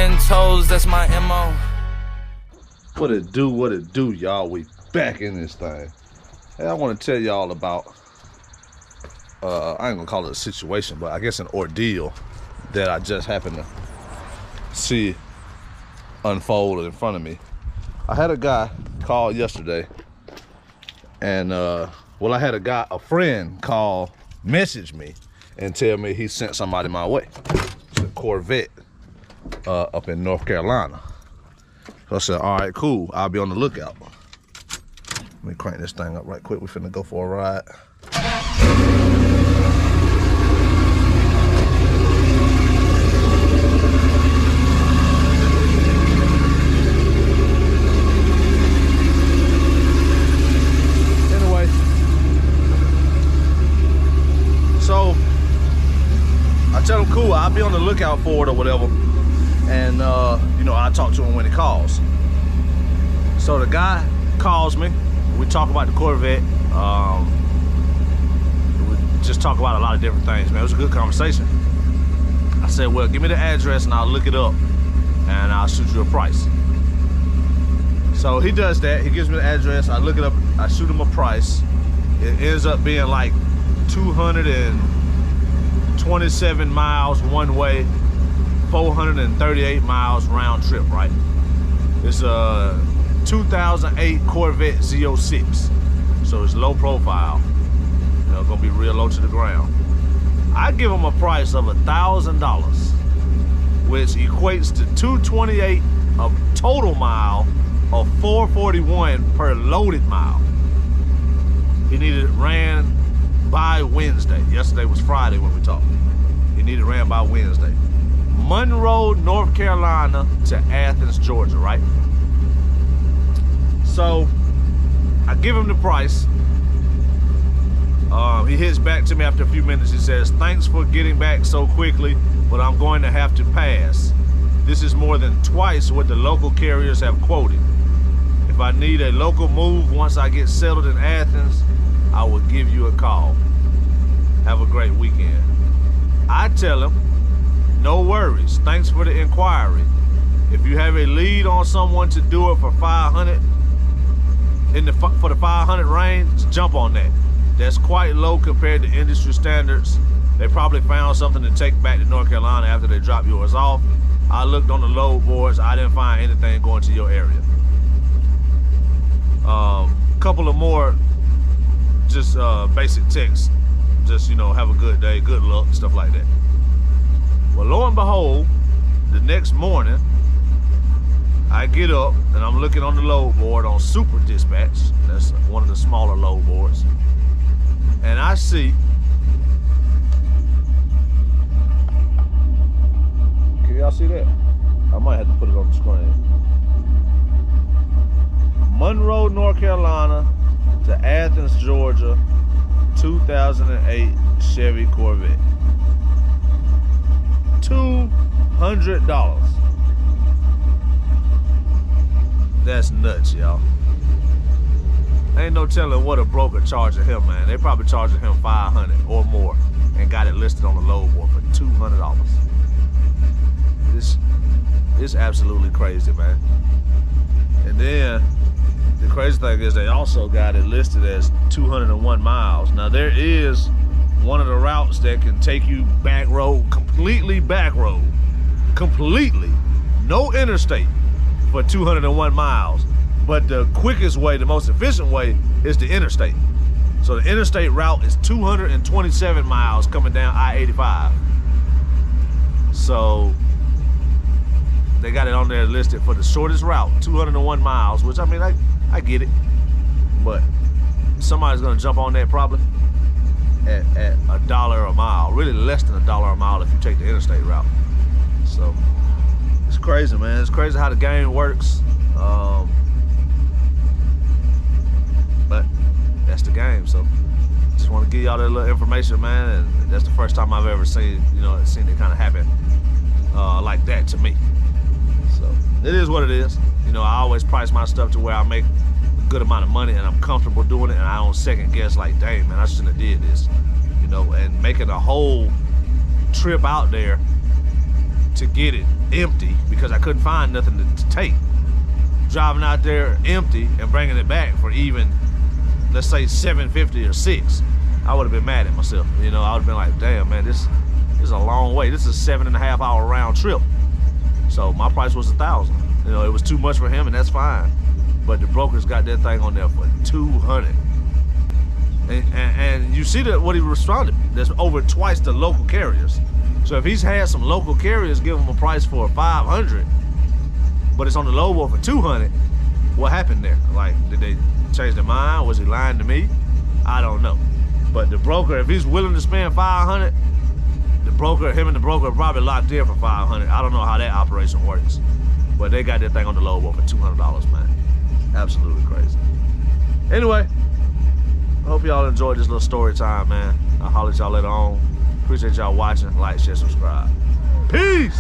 10 toes, that's my MO. What it do, y'all? We back in this thing. Hey, I want to tell y'all about, I ain't gonna call it a situation, but I guess an ordeal that I just happened to see unfold in front of me. I had a guy call yesterday, and well, I had a friend message me and tell me he sent somebody my way. It's a Corvette up in North Carolina. So I said, all right, cool, I'll be on the lookout. Let me crank this thing up right quick. We finna go for a ride. Anyway, so I tell him, cool, I'll be on the lookout for it or whatever. And you know, I talk to him when he calls. So the guy calls me. We talk about the Corvette. We just talk about a lot of different things, man. It was a good conversation. I said, well, give me the address and I'll look it up and I'll shoot you a price. So he does that. He gives me the address. I look it up. I shoot him a price. It ends up being like 227 miles one way, 438 miles round trip, right? It's a 2008 Corvette Z06, so it's low profile. You know, gonna be real low to the ground. I give him a price of $1,000, which equates to 228 a total mile of 441 per loaded mile. He needed it ran by Wednesday. Yesterday was Friday when we talked. He needed it ran by Wednesday. Monroe, North Carolina to Athens, Georgia, right? So I give him the price. He hits back to me after a few minutes. He says, thanks for getting back so quickly, but I'm going to have to pass. This is more than twice what the local carriers have quoted. If I need a local move once I get settled in Athens, I will give you a call. Have a great weekend. I tell him, no worries, thanks for the inquiry. If you have a lead on someone to do it for 500, for the 500 range, jump on that. That's quite low compared to industry standards. They probably found something to take back to North Carolina after they drop yours off. I looked on the load boards, I didn't find anything going to your area. Couple of more just basic texts. Just, you know, have a good day, good luck, stuff like that. Well, lo and behold, the next morning, I get up and I'm looking on the load board on Super Dispatch. That's one of the smaller load boards. And I see, can y'all see that? I might have to put it on the screen. Monroe, North Carolina to Athens, Georgia, 2008 Chevy Corvette. $200. That's nuts, y'all. Ain't no telling what a broker charging him, man. They probably charging him $500 or more and got it listed on the load board for $200. This is absolutely crazy, man. And then the crazy thing is they also got it listed as 201 miles. Now there is one of the routes that can take you back road, completely, no interstate for 201 miles. But the quickest way, the most efficient way is the interstate. So the interstate route is 227 miles coming down I-85. So they got it on there listed for the shortest route, 201 miles, which I mean, I get it. But somebody's gonna jump on that probably at $1 a mile, really less than $1 a mile if you take the interstate route. So it's crazy, man. It's crazy how the game works. But that's the game. So just want to give y'all that little information, man. And that's the first time I've ever seen it kind of happen like that to me. So it is what it is. You know, I always price my stuff to where I make a good amount of money and I'm comfortable doing it, and I don't second guess like, dang, man, I shouldn't have did this. You know, and making a whole trip out there to get it empty because I couldn't find nothing to take. Driving out there empty and bringing it back for even, let's say $7.50 or $6, I would have been mad at myself. You know, I would have been like, damn, man, this is a long way. This is a 7.5 hour round trip. So my price was $1,000. You know, it was too much for him, and that's fine. But the brokers got that thing on there for $200. And you see that what he responded, that's over twice the local carriers. So if he's had some local carriers give him a price for $500, but it's on the low for $200, what happened there? Like, did they change their mind? Was he lying to me? I don't know. But the broker, if he's willing to spend $500, him and the broker are probably locked in for $500. I don't know how that operation works, but they got that thing on the low for $200, man. Absolutely crazy. Anyway, I hope y'all enjoyed this little story time, man. I'll holler at y'all later on. Appreciate y'all watching. Like, share, subscribe. Peace!